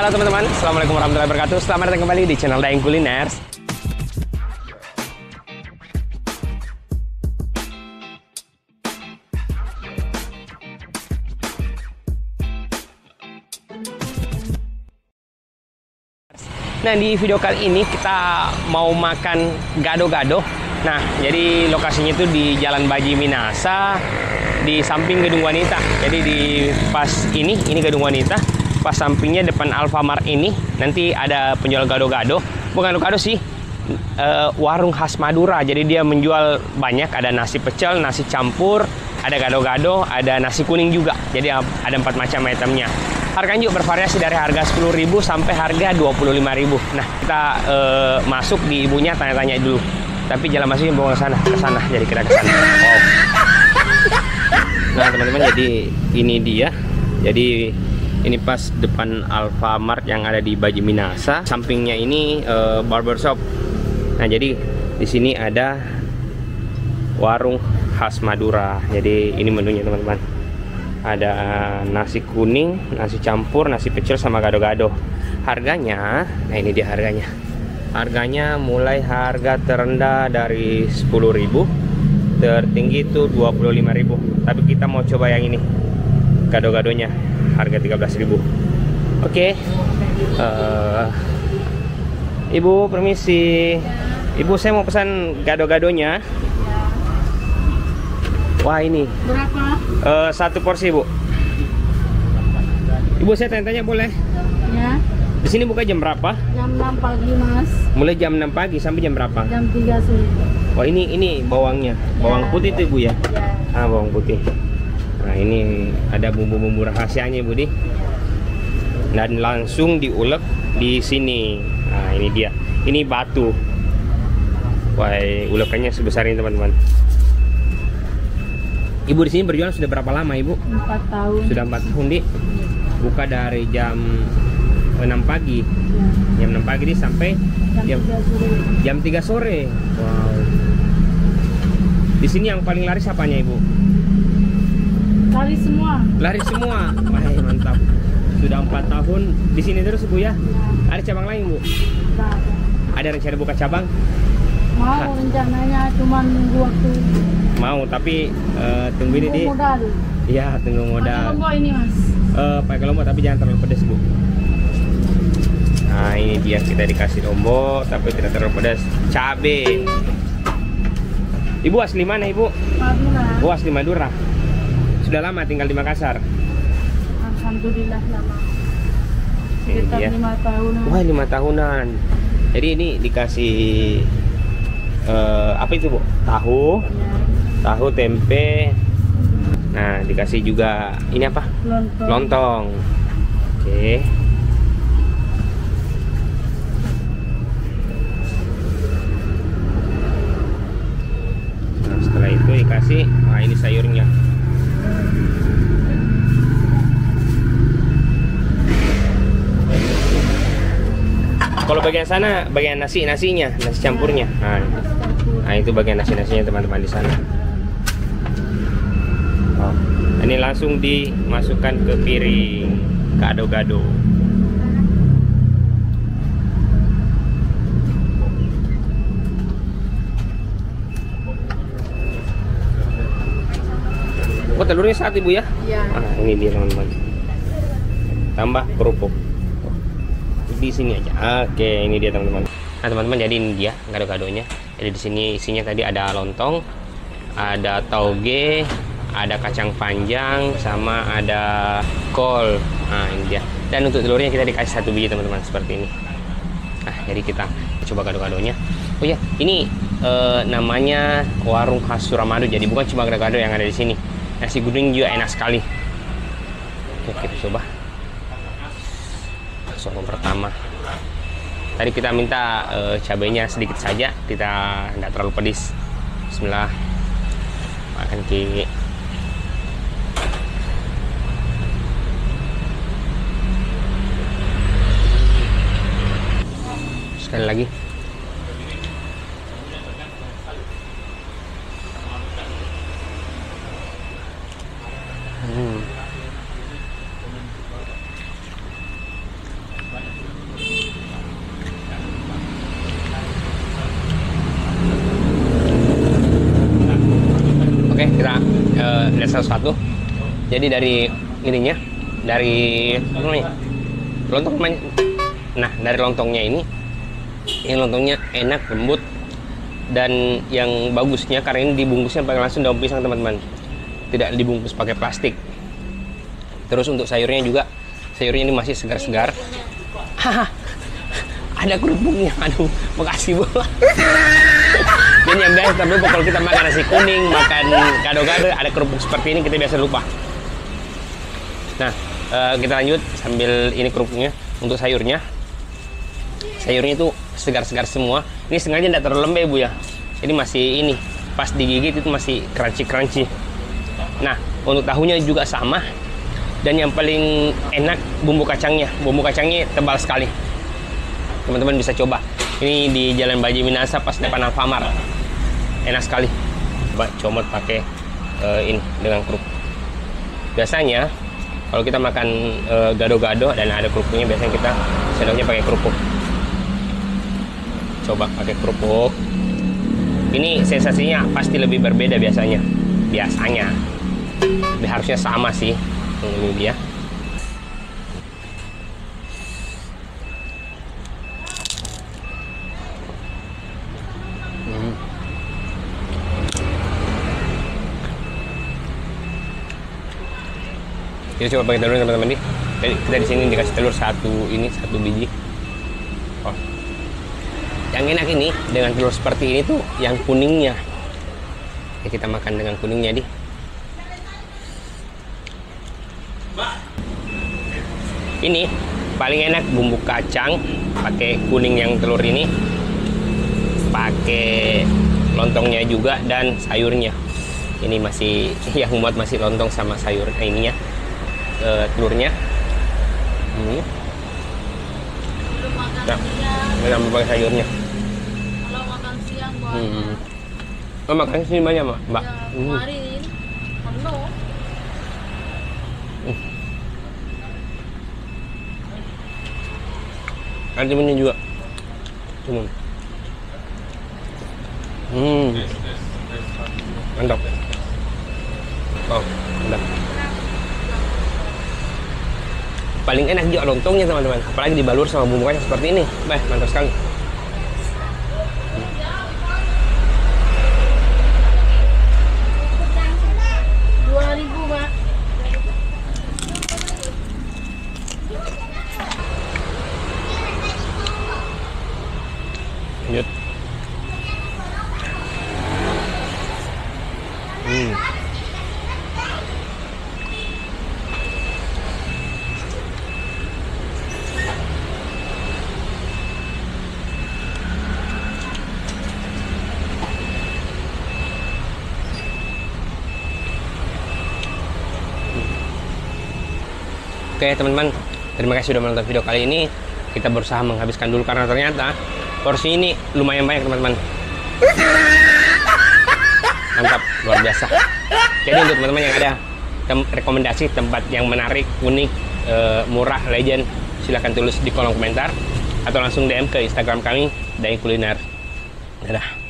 Halo teman-teman, Assalamualaikum warahmatullahi wabarakatuh. Selamat datang kembali di channel Daeng Kuliner. Nah, di video kali ini kita mau makan gado-gado. Nah, jadi lokasinya itu di Jalan Baji Minasa, di samping Gedung Wanita. Jadi di pas ini Gedung Wanita. Pas sampingnya depan Alfamart ini nanti ada penjual gado-gado. Bukan gado sih, warung khas Madura. Jadi dia menjual banyak, ada nasi pecel, nasi campur, ada gado-gado, ada nasi kuning juga. Jadi ada 4 macam itemnya. Harganya juga bervariasi dari harga 10.000 sampai harga 25.000. Nah, kita masuk di ibunya, tanya-tanya dulu. Tapi jalan masuknya bawa ke sana. Jadi kita ke sana. Wow. Nah, teman-teman, jadi ini dia. Jadi ini pas depan Alfamart yang ada di Baji Minasa. Sampingnya ini barbershop. Nah, jadi di sini ada warung khas Madura. Jadi ini menunya, teman-teman. Ada nasi kuning, nasi campur, nasi pecel sama gado-gado. Harganya, nah ini dia harganya. Harganya mulai harga terendah dari 10.000, tertinggi itu 25.000. Tapi kita mau coba yang ini, gado-gadonya, harga 13.000. Oke. Ibu, permisi. Ibu, saya mau pesan gado-gadonya. Wah, ini Berapa? 1 porsi, Bu. Ibu, saya tanya-tanya boleh? Ya, Di sini buka jam berapa? jam 6 pagi Mas. Mulai jam 6 pagi sampai jam berapa? Jam 3 sore. Wah, ini bawangnya. Bawang putih itu, Bu, ya? Ya. Ah, bawang putih. Nah, ini ada bumbu-bumbu rahasianya, Bu, di. Dan langsung diulek di sini. Nah, ini dia. Ini batu. Wah, ulekannya sebesar ini, teman-teman. Ibu di sini berjualan sudah berapa lama, Ibu? 4 tahun. Sudah 4 tahun, Di. Buka dari jam 6 pagi. Ya. Jam 6 pagi di sampai Jam 3 sore. jam 3 sore. Wow. Di sini yang paling laris apanya, Ibu? Lari semua. Laris semua. Wah, mantap. Sudah 4 tahun di sini terus, Bu, ya? Ada cabang lain, Bu? Nah, Ada rencana buka cabang? mau rencananya cuman nunggu waktu. Mau, tapi tunggu ini, Di. Tunggu modal. Iya, tunggu Pakai modal. lombok ini Mas. Pakai lombok tapi jangan terlalu pedas, Bu. Nah, ini dia, kita dikasih lombok tapi tidak terlalu pedas. Cabe. Ibu asli mana, Ibu? Madura. Oh, asli Madura. Sudah lama tinggal di Makassar. Alhamdulillah lama. Ini Sekitar dia. 5 tahunan. Wah, 5 tahunan. Jadi ini dikasih apa itu, Bu? Tahu, Ya. tahu, tempe. Nah, dikasih juga ini apa? Lontong. Lontong. Oke. Nah, setelah itu dikasih, nah ini sayurnya. Kalau bagian sana, bagian nasinya, nasi campurnya. Nah, itu bagian nasinya, teman-teman, di sana. Oh, ini langsung dimasukkan ke piring gado-gado. Oh, telurnya 1, Ibu, ya? Iya. Ah, ini dia, teman-teman. Tambah kerupuk. Di sini aja. Oke, ini dia, teman-teman. Nah, teman-teman, jadi ini dia gado-gadonya. Jadi di sini isinya tadi ada lontong, ada tauge, ada kacang panjang, sama ada kol. Nah, ini dia. Dan untuk telurnya kita dikasih 1 biji, teman-teman, seperti ini. Nah, jadi kita coba gado-gadonya. Oh ya, ini namanya warung khas Suramadu. Jadi bukan cuma gado-gado yang ada di sini. Nasi kuning juga enak sekali. Oke, kita coba. Langsung yang pertama. Tadi kita minta cabenya sedikit saja, kita nggak terlalu pedis. Bismillah. Makan, Ki. Sekali lagi. satu-satu. Jadi dari ininya, dari apa namanya, lontong namanya. Nah, dari lontongnya ini lontongnya enak, lembut, dan yang bagusnya karena ini dibungkusnya pakai langsung daun pisang teman-teman, tidak dibungkus pakai plastik. Terus untuk sayurnya juga, sayurnya ini masih segar-segar. Haha, ada kerupuknya, aduh, makasih Bu. Dan yang biasa terlupa kalau kita makan nasi kuning, makan gado-gado, ada kerupuk seperti ini kita biasa lupa. Nah, kita lanjut sambil ini kerupuknya. Untuk sayurnya itu segar-segar semua. Ini sengaja tidak terlalu lembek Bu ya. Ini masih ini, pas digigit itu masih crunchy. Nah, untuk tahunya juga sama. Dan yang paling enak bumbu kacangnya. Bumbu kacangnya tebal sekali. Teman-teman bisa coba. Ini di Jalan Baji Minasa pas depan Alfamart. Enak sekali. Coba comot pakai ini dengan kerupuk. Biasanya kalau kita makan gado-gado dan ada kerupuknya, biasanya kita sendoknya pakai kerupuk. Coba pakai kerupuk. Ini sensasinya pasti lebih berbeda biasanya. Harusnya sama sih. Ini dia. Jadi coba pakai telur teman-teman nih. Jadi kita di sini dikasih telur satu biji. Oh. Yang enak ini dengan telur seperti ini tuh yang kuningnya. Ya, kita makan dengan kuningnya nih. Ini paling enak bumbu kacang pakai kuning yang telur ini. Pakai lontongnya juga dan sayurnya. Ini masih yang muat masih lontong sama sayur ininya. Telurnya nah, nambah pakai sayurnya. Kalau makan siang banyak. Oh, makan sini banyak Mbak. Ya, kemarin penuh. Ada temennya juga. Mantap. Oh, mantap. Paling enak juga lontongnya teman-teman, apalagi dibalur sama bumbu kacang seperti ini. Mantap sekali. Rp2.000, Pak. Lanjut. Oke teman-teman, terima kasih sudah menonton video kali ini. Kita berusaha menghabiskan dulu karena ternyata porsi ini lumayan banyak teman-teman. Mantap, luar biasa. Jadi untuk teman-teman yang ada rekomendasi tempat yang menarik, unik, murah, legend, silahkan tulis di kolom komentar atau langsung DM ke Instagram kami, Dai Kuliner. Dadah.